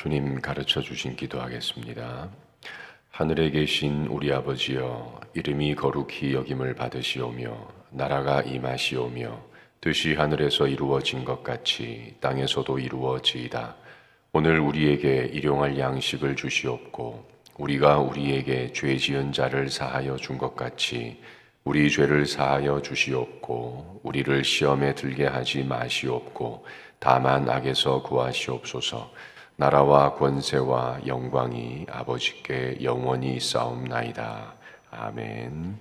주님 가르쳐 주신 기도하겠습니다. 하늘에 계신 우리 아버지여, 이름이 거룩히 여김을 받으시오며 나라가 임하시오며 뜻이 하늘에서 이루어진 것 같이 땅에서도 이루어지이다. 오늘 우리에게 일용할 양식을 주시옵고 우리가 우리에게 죄 지은 자를 사하여 준 것 같이 우리 죄를 사하여 주시옵고 우리를 시험에 들게 하지 마시옵고 다만 악에서 구하시옵소서. 나라와 권세와 영광이 아버지께 영원히 있사옵나이다. 아멘.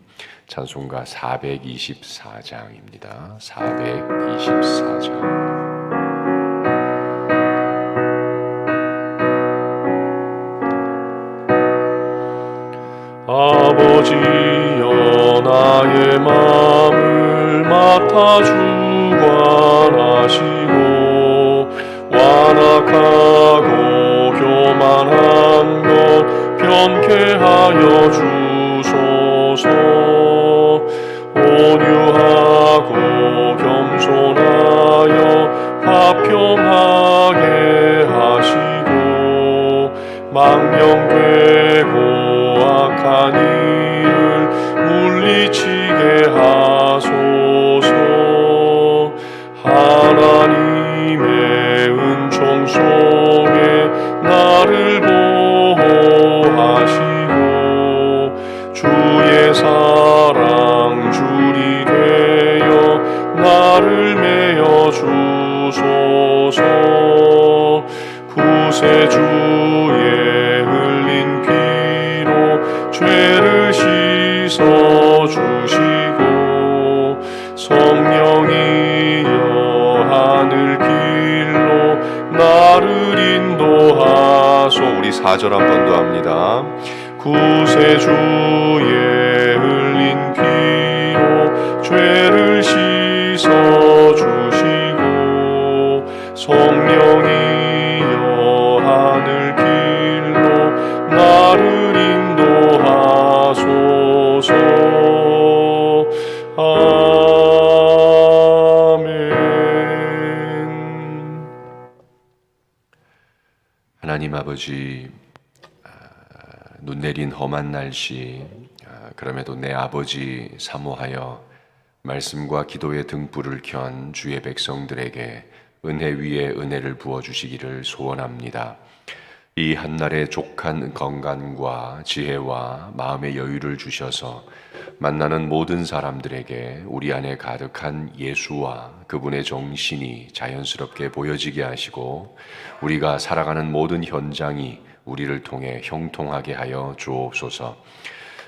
찬송가 424장입니다. 424장. 아버지여, 나의 마음을 맡아 주관하시고 완악하고 교만한 것 변케 하여 주소서. 온유하고 겸손하여 화평하게 하시고 망령되고 악한 일을 물리치게 하소서. 하나님의 은총 속에 나를 보호하시고 주의 사랑 줄이 되어 나를 메어 주소서. 구세주의 흘린 피로 죄를 씻어 주시고 성령이여 하늘 길로 나를 인도하소. 우리 4절 한 번 더 합니다. 구세주의 흘린 피로 죄를 씻어 주시고 성령이여 하늘 길로 나를 인도하소서. 아멘. 하나님 아버지, 눈 내린 험한 날씨, 그럼에도 내 아버지 사모하여 말씀과 기도의 등불을 켠 주의 백성들에게 은혜 위에 은혜를 부어주시기를 소원합니다. 이 한날의 족한 건강과 지혜와 마음의 여유를 주셔서 만나는 모든 사람들에게 우리 안에 가득한 예수와 그분의 정신이 자연스럽게 보여지게 하시고 우리가 살아가는 모든 현장이 우리를 통해 형통하게 하여 주옵소서.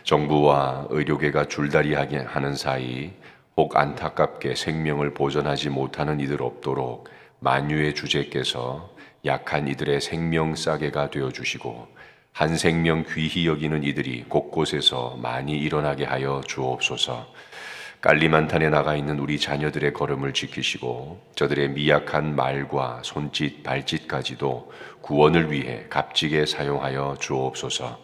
정부와 의료계가 줄다리하게 하는 사이 혹 안타깝게 생명을 보존하지 못하는 이들 없도록 만유의 주제께서 약한 이들의 생명 싸개가 되어주시고 한 생명 귀히 여기는 이들이 곳곳에서 많이 일어나게 하여 주옵소서. 깔리만탄에 나가 있는 우리 자녀들의 걸음을 지키시고 저들의 미약한 말과 손짓, 발짓까지도 구원을 위해 값지게 사용하여 주옵소서.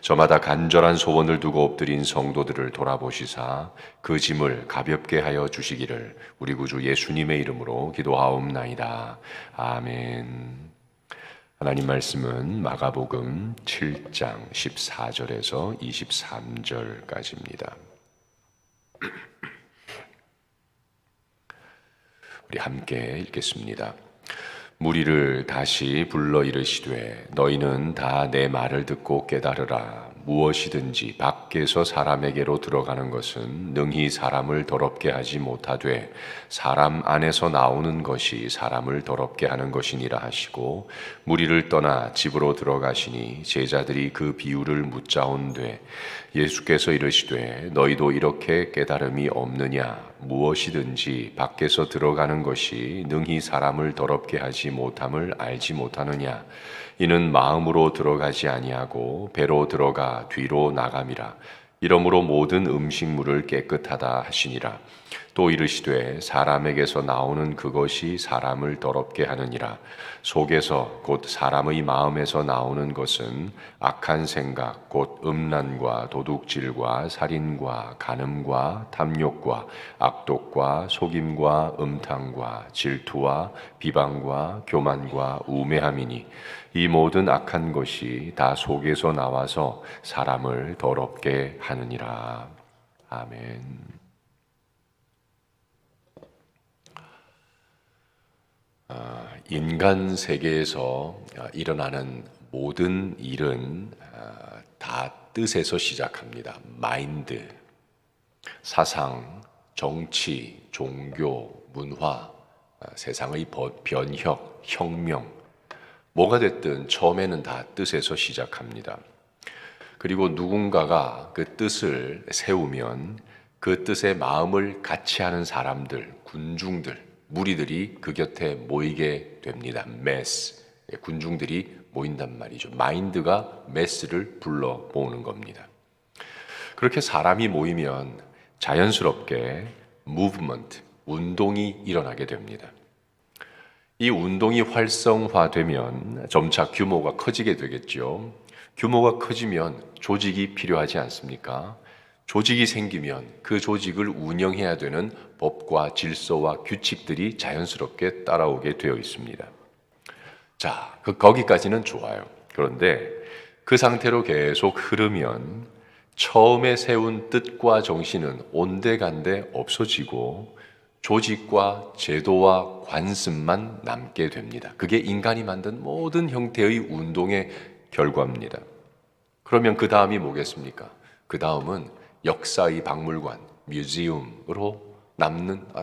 저마다 간절한 소원을 두고 엎드린 성도들을 돌아보시사 그 짐을 가볍게 하여 주시기를 우리 구주 예수님의 이름으로 기도하옵나이다. 아멘. 하나님 말씀은 마가복음 7장 14절에서 23절까지입니다. 우리 함께 읽겠습니다. 무리를 다시 불러 이르시되 너희는 다 내 말을 듣고 깨달으라. 무엇이든지 밖에서 사람에게로 들어가는 것은 능히 사람을 더럽게 하지 못하되 사람 안에서 나오는 것이 사람을 더럽게 하는 것이니라 하시고 무리를 떠나 집으로 들어가시니 제자들이 그 비유를 묻자온되 예수께서 이르시되 너희도 이렇게 깨달음이 없느냐. 무엇이든지 밖에서 들어가는 것이 능히 사람을 더럽게 하지 못함을 알지 못하느냐. 이는 마음으로 들어가지 아니하고 배로 들어가 뒤로 나감이라. 이러므로 모든 음식물을 깨끗하다 하시니라. 또 이르시되 사람에게서 나오는 그것이 사람을 더럽게 하느니라. 속에서 곧 사람의 마음에서 나오는 것은 악한 생각 곧 음란과 도둑질과 살인과 간음과 탐욕과 악독과 속임과 음탕과 질투와 비방과 교만과 우매함이니 이 모든 악한 것이 다 속에서 나와서 사람을 더럽게 하느니라. 아멘. 인간 세계에서 일어나는 모든 일은 다 뜻에서 시작합니다. 마인드, 사상, 정치, 종교, 문화, 세상의 변혁, 혁명, 뭐가 됐든 처음에는 다 뜻에서 시작합니다. 그리고 누군가가 그 뜻을 세우면 그 뜻에 마음을 같이 하는 사람들, 군중들, 무리들이 그 곁에 모이게 됩니다. 매스, 군중들이 모인단 말이죠. 마인드가 매스를 불러 모으는 겁니다. 그렇게 사람이 모이면 자연스럽게 무브먼트, 운동이 일어나게 됩니다. 이 운동이 활성화되면 점차 규모가 커지게 되겠죠. 규모가 커지면 조직이 필요하지 않습니까? 조직이 생기면 그 조직을 운영해야 되는 법과 질서와 규칙들이 자연스럽게 따라오게 되어 있습니다. 자, 거기까지는 좋아요. 그런데 그 상태로 계속 흐르면 처음에 세운 뜻과 정신은 온데간데 없어지고 조직과 제도와 관습만 남게 됩니다. 그게 인간이 만든 모든 형태의 운동의 결과입니다. 그러면 그 다음이 뭐겠습니까? 그 다음은 역사의 박물관, 뮤지엄으로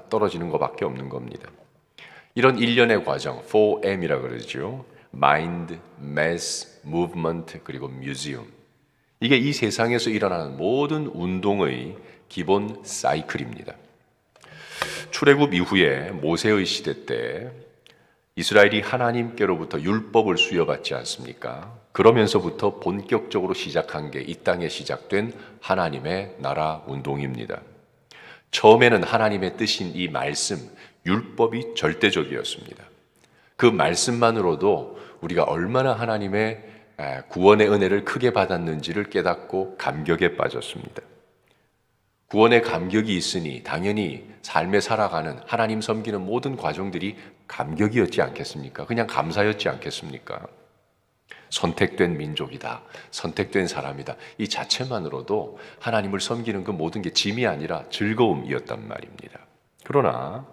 떨어지는 것밖에 없는 겁니다. 이런 일련의 과정, 4M이라고 그러죠. Mind, Mass, Movement, 그리고 Museum. 이게 이 세상에서 일어나는 모든 운동의 기본 사이클입니다. 출애굽 이후에 모세의 시대 때 이스라엘이 하나님께로부터 율법을 수여받지 않습니까? 그러면서부터 본격적으로 시작한 게 이 땅에 시작된 하나님의 나라 운동입니다. 처음에는 하나님의 뜻인 이 말씀, 율법이 절대적이었습니다. 그 말씀만으로도 우리가 얼마나 하나님의 구원의 은혜를 크게 받았는지를 깨닫고 감격에 빠졌습니다. 구원의 감격이 있으니 당연히 삶에 살아가는 하나님 섬기는 모든 과정들이 감격이었지 않겠습니까? 그냥 감사였지 않겠습니까? 선택된 민족이다. 선택된 사람이다. 이 자체만으로도 하나님을 섬기는 그 모든 게 짐이 아니라 즐거움이었단 말입니다. 그러나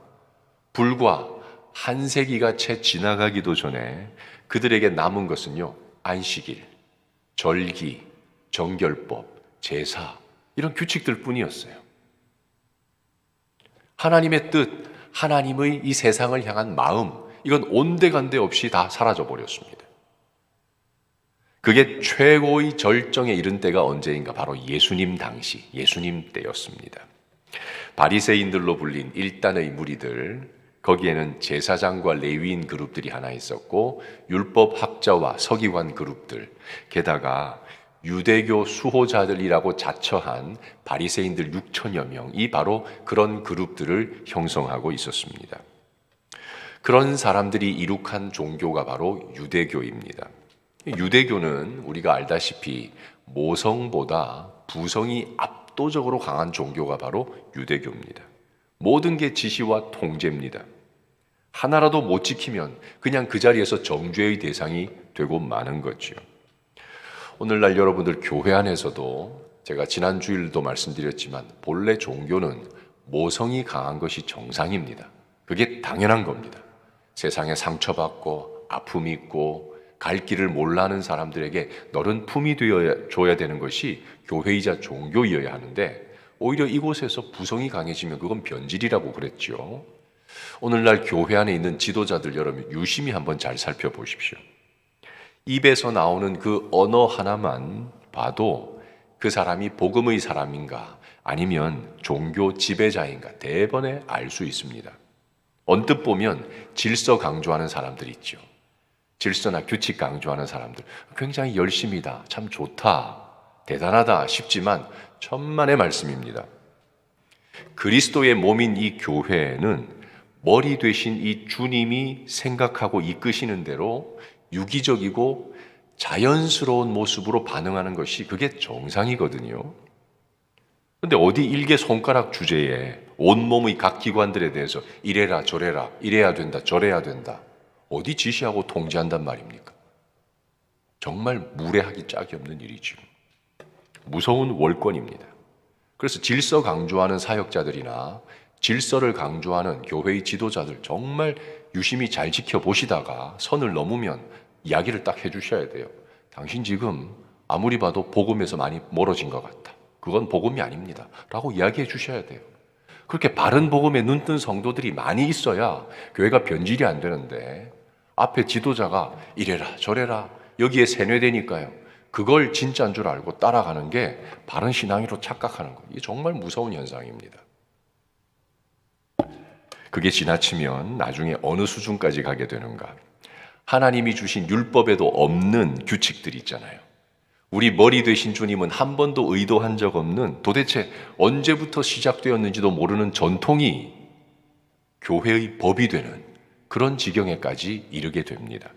불과 한 세기가 채 지나가기도 전에 그들에게 남은 것은요, 안식일, 절기, 정결법, 제사, 이런 규칙들 뿐이었어요. 하나님의 뜻, 하나님의 이 세상을 향한 마음, 이건 온데간데 없이 다 사라져 버렸습니다. 그게 최고의 절정에 이른 때가 언제인가? 바로 예수님 당시, 예수님 때였습니다. 바리새인들로 불린 일단의 무리들, 거기에는 제사장과 레위인 그룹들이 하나 있었고 율법 학자와 서기관 그룹들, 게다가 유대교 수호자들이라고 자처한 바리새인들 6천여 명이 바로 그런 그룹들을 형성하고 있었습니다. 그런 사람들이 이룩한 종교가 바로 유대교입니다. 유대교는 우리가 알다시피 모성보다 부성이 압도적으로 강한 종교가 바로 유대교입니다. 모든 게 지시와 통제입니다. 하나라도 못 지키면 그냥 그 자리에서 정죄의 대상이 되고 마는 거죠. 오늘날 여러분들 교회 안에서도 제가 지난 주일도 말씀드렸지만 본래 종교는 모성이 강한 것이 정상입니다. 그게 당연한 겁니다. 세상에 상처받고 아픔이 있고 갈 길을 몰라 하는 사람들에게 너른 품이 되어줘야 되는 것이 교회이자 종교이어야 하는데 오히려 이곳에서 부성이 강해지면 그건 변질이라고 그랬죠. 오늘날 교회 안에 있는 지도자들 여러분 유심히 한번 잘 살펴보십시오. 입에서 나오는 그 언어 하나만 봐도 그 사람이 복음의 사람인가 아니면 종교 지배자인가 대번에 알 수 있습니다. 언뜻 보면 질서 강조하는 사람들이 있죠. 질서나 규칙 강조하는 사람들 굉장히 열심이다, 참 좋다, 대단하다 싶지만 천만의 말씀입니다. 그리스도의 몸인 이 교회는 머리 되신 이 주님이 생각하고 이끄시는 대로 유기적이고 자연스러운 모습으로 반응하는 것이 그게 정상이거든요. 근데 어디 일개 손가락 주제에 온몸의 각 기관들에 대해서 이래라 저래라, 이래야 된다 저래야 된다, 어디 지시하고 통제한단 말입니까? 정말 무례하기 짝이 없는 일이죠. 무서운 월권입니다. 그래서 질서 강조하는 사역자들이나 질서를 강조하는 교회의 지도자들 정말 유심히 잘 지켜보시다가 선을 넘으면 이야기를 딱 해주셔야 돼요. 당신 지금 아무리 봐도 복음에서 많이 멀어진 것 같다. 그건 복음이 아닙니다. 라고 이야기해 주셔야 돼요. 그렇게 바른 복음에 눈뜬 성도들이 많이 있어야 교회가 변질이 안 되는데 앞에 지도자가 이래라 저래라 여기에 세뇌되니까요. 그걸 진짜인 줄 알고 따라가는 게 바른 신앙이로 착각하는 거예요. 이게 정말 무서운 현상입니다. 그게 지나치면 나중에 어느 수준까지 가게 되는가. 하나님이 주신 율법에도 없는 규칙들이 있잖아요. 우리 머리 되신 주님은 한 번도 의도한 적 없는, 도대체 언제부터 시작되었는지도 모르는 전통이 교회의 법이 되는 그런 지경에까지 이르게 됩니다.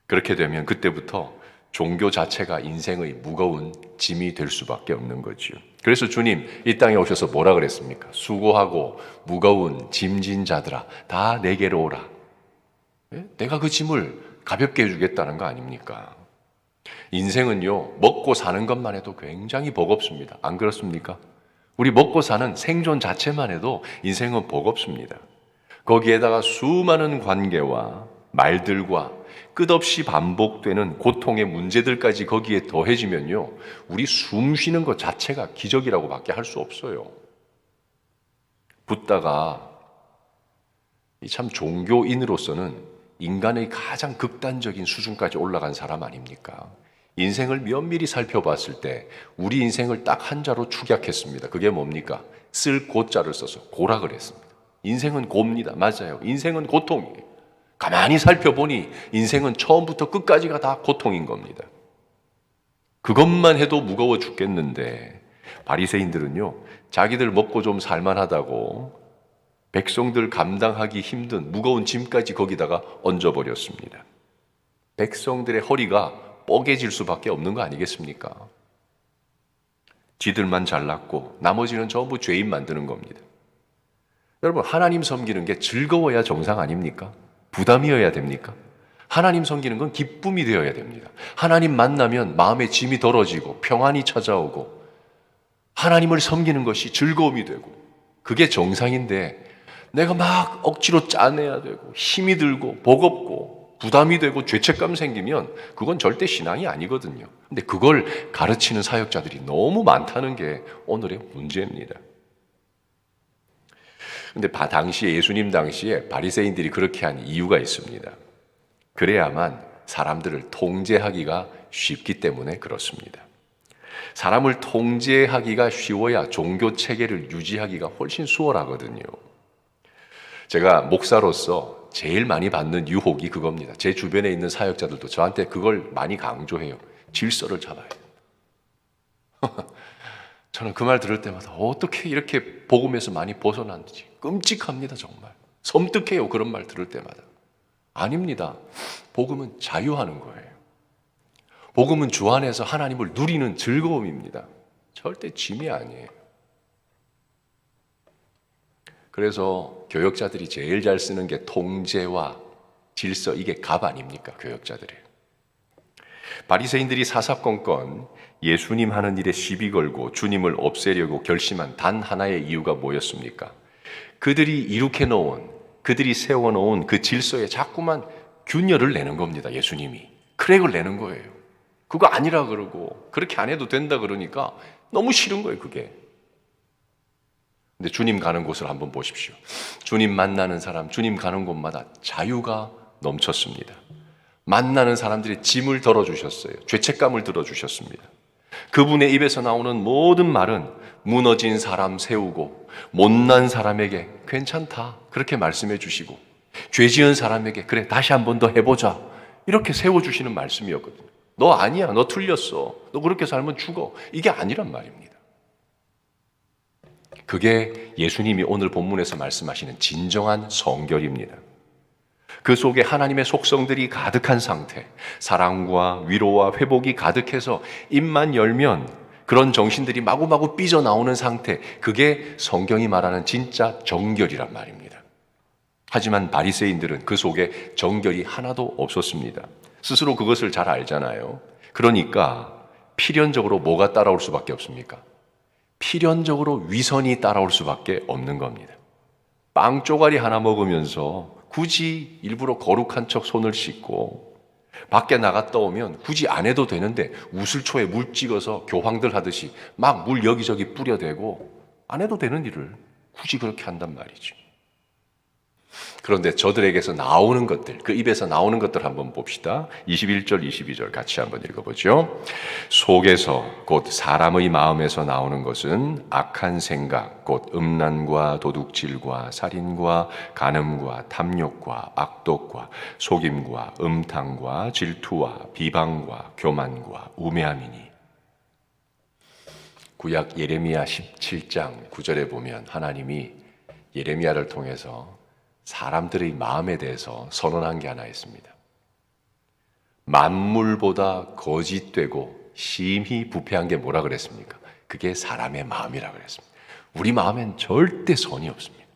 그렇게 되면 그때부터 종교 자체가 인생의 무거운 짐이 될 수밖에 없는 거지요. 그래서 주님 이 땅에 오셔서 뭐라 그랬습니까? 수고하고 무거운 짐진 자들아 다 내게로 오라. 내가 그 짐을 가볍게 해주겠다는 거 아닙니까? 인생은요, 먹고 사는 것만 해도 굉장히 버겁습니다. 안 그렇습니까? 우리 먹고 사는 생존 자체만 해도 인생은 버겁습니다. 거기에다가 수많은 관계와 말들과 끝없이 반복되는 고통의 문제들까지 거기에 더해지면요, 우리 숨 쉬는 것 자체가 기적이라고 밖에 할 수 없어요. 붓다가 참 종교인으로서는 인간의 가장 극단적인 수준까지 올라간 사람 아닙니까? 인생을 면밀히 살펴봤을 때 우리 인생을 딱 한자로 축약했습니다. 그게 뭡니까? 쓸 고자를 써서 고라 그랬습니다. 인생은 고입니다. 맞아요. 인생은 고통이에요. 가만히 살펴보니 인생은 처음부터 끝까지가 다 고통인 겁니다. 그것만 해도 무거워 죽겠는데 바리새인들은요, 자기들 먹고 좀 살만하다고 백성들 감당하기 힘든 무거운 짐까지 거기다가 얹어버렸습니다. 백성들의 허리가 뻐개질 수밖에 없는 거 아니겠습니까? 지들만 잘났고 나머지는 전부 죄인 만드는 겁니다. 여러분, 하나님 섬기는 게 즐거워야 정상 아닙니까? 부담이어야 됩니까? 하나님 섬기는 건 기쁨이 되어야 됩니다. 하나님 만나면 마음의 짐이 덜어지고 평안이 찾아오고 하나님을 섬기는 것이 즐거움이 되고 그게 정상인데, 내가 막 억지로 짜내야 되고 힘이 들고 버겁고 부담이 되고 죄책감 생기면 그건 절대 신앙이 아니거든요. 근데 그걸 가르치는 사역자들이 너무 많다는 게 오늘의 문제입니다. 근데 당시에 예수님 당시에 바리새인들이 그렇게 한 이유가 있습니다. 그래야만 사람들을 통제하기가 쉽기 때문에 그렇습니다. 사람을 통제하기가 쉬워야 종교 체계를 유지하기가 훨씬 수월하거든요. 제가 목사로서 제일 많이 받는 유혹이 그겁니다. 제 주변에 있는 사역자들도 저한테 그걸 많이 강조해요. 질서를 잡아야 돼요. 저는 그 말 들을 때마다 어떻게 이렇게 복음에서 많이 벗어났는지 끔찍합니다. 정말 섬뜩해요. 그런 말 들을 때마다. 아닙니다. 복음은 자유하는 거예요. 복음은 주 안에서 하나님을 누리는 즐거움입니다. 절대 짐이 아니에요. 그래서 교역자들이 제일 잘 쓰는 게 통제와 질서, 이게 갑 아닙니까? 교역자들이. 바리새인들이 사사건건 예수님 하는 일에 시비 걸고 주님을 없애려고 결심한 단 하나의 이유가 뭐였습니까? 그들이 이룩해 놓은, 그들이 세워놓은 그 질서에 자꾸만 균열을 내는 겁니다. 예수님이 크랙을 내는 거예요. 그거 아니라 그러고 그렇게 안 해도 된다 그러니까 너무 싫은 거예요. 그게. 근데 주님 가는 곳을 한번 보십시오. 주님 만나는 사람, 주님 가는 곳마다 자유가 넘쳤습니다. 만나는 사람들의 짐을 덜어주셨어요. 죄책감을 들어주셨습니다. 그분의 입에서 나오는 모든 말은 무너진 사람 세우고 못난 사람에게 괜찮다 그렇게 말씀해 주시고, 죄 지은 사람에게 그래 다시 한 번 더 해보자 이렇게 세워주시는 말씀이었거든요. 너 아니야, 너 틀렸어, 너 그렇게 살면 죽어, 이게 아니란 말입니다. 그게 예수님이 오늘 본문에서 말씀하시는 진정한 성결입니다. 그 속에 하나님의 속성들이 가득한 상태, 사랑과 위로와 회복이 가득해서 입만 열면 그런 정신들이 마구마구 삐져나오는 상태, 그게 성경이 말하는 진짜 정결이란 말입니다. 하지만 바리새인들은 그 속에 정결이 하나도 없었습니다. 스스로 그것을 잘 알잖아요. 그러니까 필연적으로 뭐가 따라올 수밖에 없습니까? 필연적으로 위선이 따라올 수밖에 없는 겁니다. 빵 쪼가리 하나 먹으면서 굳이 일부러 거룩한 척 손을 씻고 밖에 나갔다 오면 굳이 안 해도 되는데 우슬초에 물 찍어서 교황들 하듯이 막 물 여기저기 뿌려대고 안 해도 되는 일을 굳이 그렇게 한단 말이죠. 그런데 저들에게서 나오는 것들, 그 입에서 나오는 것들 한번 봅시다. 21절, 22절 같이 한번 읽어보죠. 속에서 곧 사람의 마음에서 나오는 것은 악한 생각, 곧 음란과 도둑질과 살인과 간음과 탐욕과 악독과 속임과 음탕과 질투와 비방과 교만과 우매함이니. 구약 예레미야 17장 9절에 보면 하나님이 예레미야를 통해서 사람들의 마음에 대해서 선언한 게 하나 있습니다. 만물보다 거짓되고 심히 부패한 게 뭐라 그랬습니까? 그게 사람의 마음이라 그랬습니다. 우리 마음엔 절대 선이 없습니다.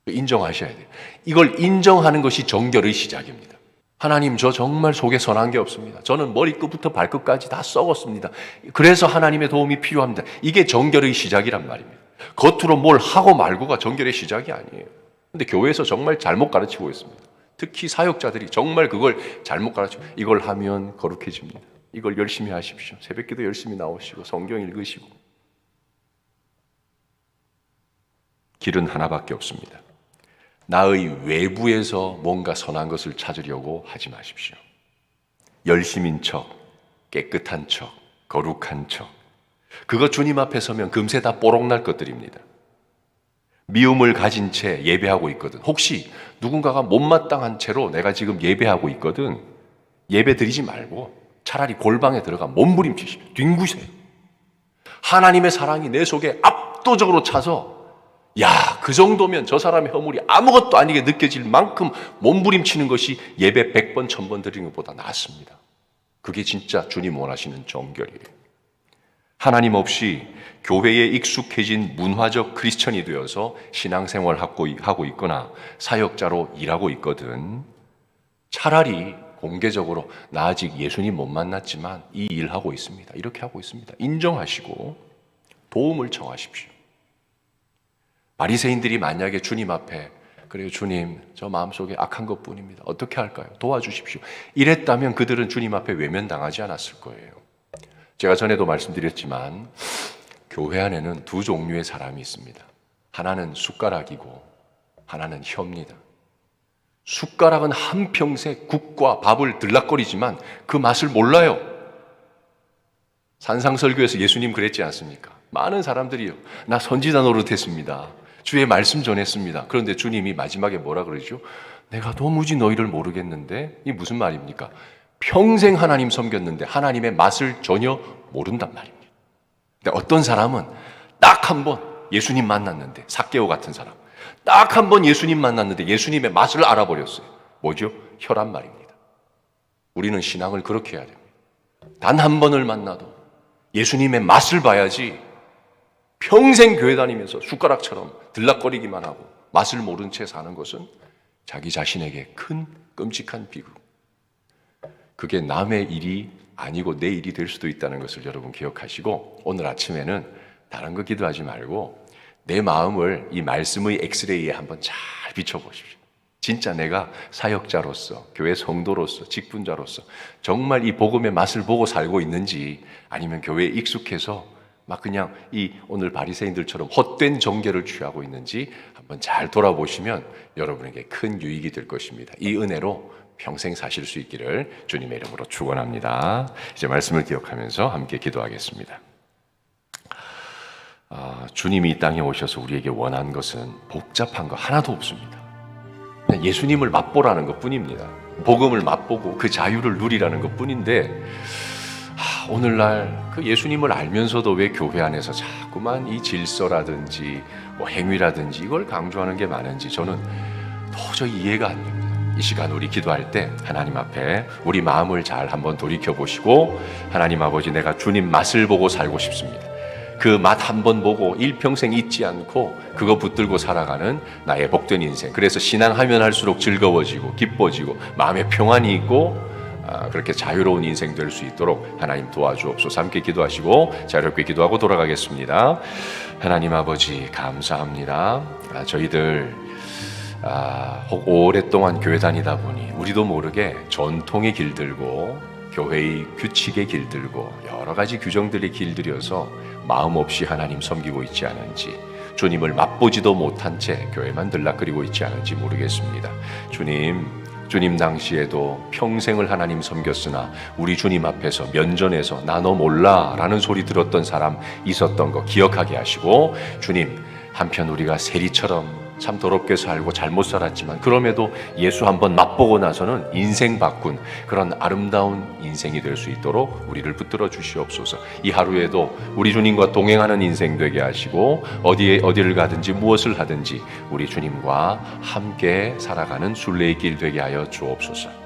인정하셔야 돼요. 이걸 인정하는 것이 정결의 시작입니다. 하나님, 저 정말 속에 선한 게 없습니다. 저는 머리끝부터 발끝까지 다 썩었습니다. 그래서 하나님의 도움이 필요합니다. 이게 정결의 시작이란 말입니다. 겉으로 뭘 하고 말고가 정결의 시작이 아니에요. 근데 교회에서 정말 잘못 가르치고 있습니다. 특히 사역자들이 정말 그걸 잘못 가르치고, 이걸 하면 거룩해집니다. 이걸 열심히 하십시오. 새벽기도 열심히 나오시고 성경 읽으시고. 길은 하나밖에 없습니다. 나의 외부에서 뭔가 선한 것을 찾으려고 하지 마십시오. 열심인 척, 깨끗한 척, 거룩한 척, 그거 주님 앞에 서면 금세 다 뽀록날 것들입니다. 미움을 가진 채 예배하고 있거든. 혹시 누군가가 못마땅한 채로 내가 지금 예배하고 있거든. 예배 드리지 말고 차라리 골방에 들어가 몸부림치시오. 뒹구세요. 하나님의 사랑이 내 속에 압도적으로 차서, 야, 그 정도면 저 사람의 허물이 아무것도 아니게 느껴질 만큼 몸부림치는 것이 예배 100번, 1000번 드리는 것보다 낫습니다. 그게 진짜 주님 원하시는 정결이에요. 하나님 없이 교회에 익숙해진 문화적 크리스천이 되어서 신앙생활을 하고 있거나 사역자로 일하고 있거든. 차라리 공개적으로 나 아직 예수님 못 만났지만 이 일하고 있습니다. 이렇게 하고 있습니다. 인정하시고 도움을 청하십시오. 바리새인들이 만약에 주님 앞에, 그래요 주님, 저 마음속에 악한 것뿐입니다. 어떻게 할까요? 도와주십시오. 이랬다면 그들은 주님 앞에 외면당하지 않았을 거예요. 제가 전에도 말씀드렸지만 교회 안에는 두 종류의 사람이 있습니다. 하나는 숟가락이고 하나는 혀입니다. 숟가락은 한평생 국과 밥을 들락거리지만 그 맛을 몰라요. 산상설교에서 예수님 그랬지 않습니까? 많은 사람들이요, 나 선지자 노릇했습니다. 주의 말씀 전했습니다. 그런데 주님이 마지막에 뭐라 그러죠? 내가 도무지 너희를 모르겠는데. 이게 무슨 말입니까? 평생 하나님 섬겼는데 하나님의 맛을 전혀 모른단 말입니다. 근데 어떤 사람은 딱 한 번 예수님 만났는데, 삭개오 같은 사람, 딱 한 번 예수님 만났는데 예수님의 맛을 알아버렸어요. 뭐죠? 혀란 말입니다. 우리는 신앙을 그렇게 해야 됩니다. 단 한 번을 만나도 예수님의 맛을 봐야지 평생 교회 다니면서 숟가락처럼 들락거리기만 하고 맛을 모른 채 사는 것은 자기 자신에게 큰 끔찍한 비극. 그게 남의 일이 아니고 내 일이 될 수도 있다는 것을 여러분 기억하시고, 오늘 아침에는 다른 거 기도하지 말고 내 마음을 이 말씀의 엑스레이에 한번 잘 비춰보십시오. 진짜 내가 사역자로서, 교회 성도로서, 직분자로서 정말 이 복음의 맛을 보고 살고 있는지, 아니면 교회에 익숙해서 막 그냥 이 오늘 바리새인들처럼 헛된 정결을 취하고 있는지 한번 잘 돌아보시면 여러분에게 큰 유익이 될 것입니다. 이 은혜로 평생 사실 수 있기를 주님의 이름으로 축원합니다. 이제 말씀을 기억하면서 함께 기도하겠습니다. 주님이 이 땅에 오셔서 우리에게 원한 것은 복잡한 거 하나도 없습니다. 그냥 예수님을 맛보라는 것 뿐입니다. 복음을 맛보고 그 자유를 누리라는 것 뿐인데, 오늘날 그 예수님을 알면서도 왜 교회 안에서 자꾸만 이 질서라든지 뭐 행위라든지 이걸 강조하는 게 많은지 저는 도저히 이해가 안 됩니다. 이 시간 우리 기도할 때 하나님 앞에 우리 마음을 잘 한번 돌이켜보시고, 하나님 아버지, 내가 주님 맛을 보고 살고 싶습니다. 그 맛 한번 보고 일평생 잊지 않고 그거 붙들고 살아가는 나의 복된 인생. 그래서 신앙하면 할수록 즐거워지고 기뻐지고 마음에 평안이 있고 그렇게 자유로운 인생 될 수 있도록 하나님 도와주옵소서. 함께 기도하시고 자유롭게 기도하고 돌아가겠습니다. 하나님 아버지, 감사합니다. 저희들 오랫동안 교회 다니다 보니 우리도 모르게 전통의 길들고 교회의 규칙의 길들고 여러 가지 규정들의 길들여서 마음 없이 하나님 섬기고 있지 않은지, 주님을 맛보지도 못한 채 교회만 들락거리고 있지 않은지 모르겠습니다. 주님 당시에도 평생을 하나님 섬겼으나 우리 주님 앞에서 면전에서 나 너 몰라 라는 소리 들었던 사람 있었던 거 기억하게 하시고, 주님, 한편 우리가 세리처럼 참 더럽게 살고 잘못 살았지만 그럼에도 예수 한번 맛보고 나서는 인생 바꾼 그런 아름다운 인생이 될 수 있도록 우리를 붙들어 주시옵소서. 이 하루에도 우리 주님과 동행하는 인생 되게 하시고, 어디를 가든지 무엇을 하든지 우리 주님과 함께 살아가는 순례의 길 되게 하여 주옵소서.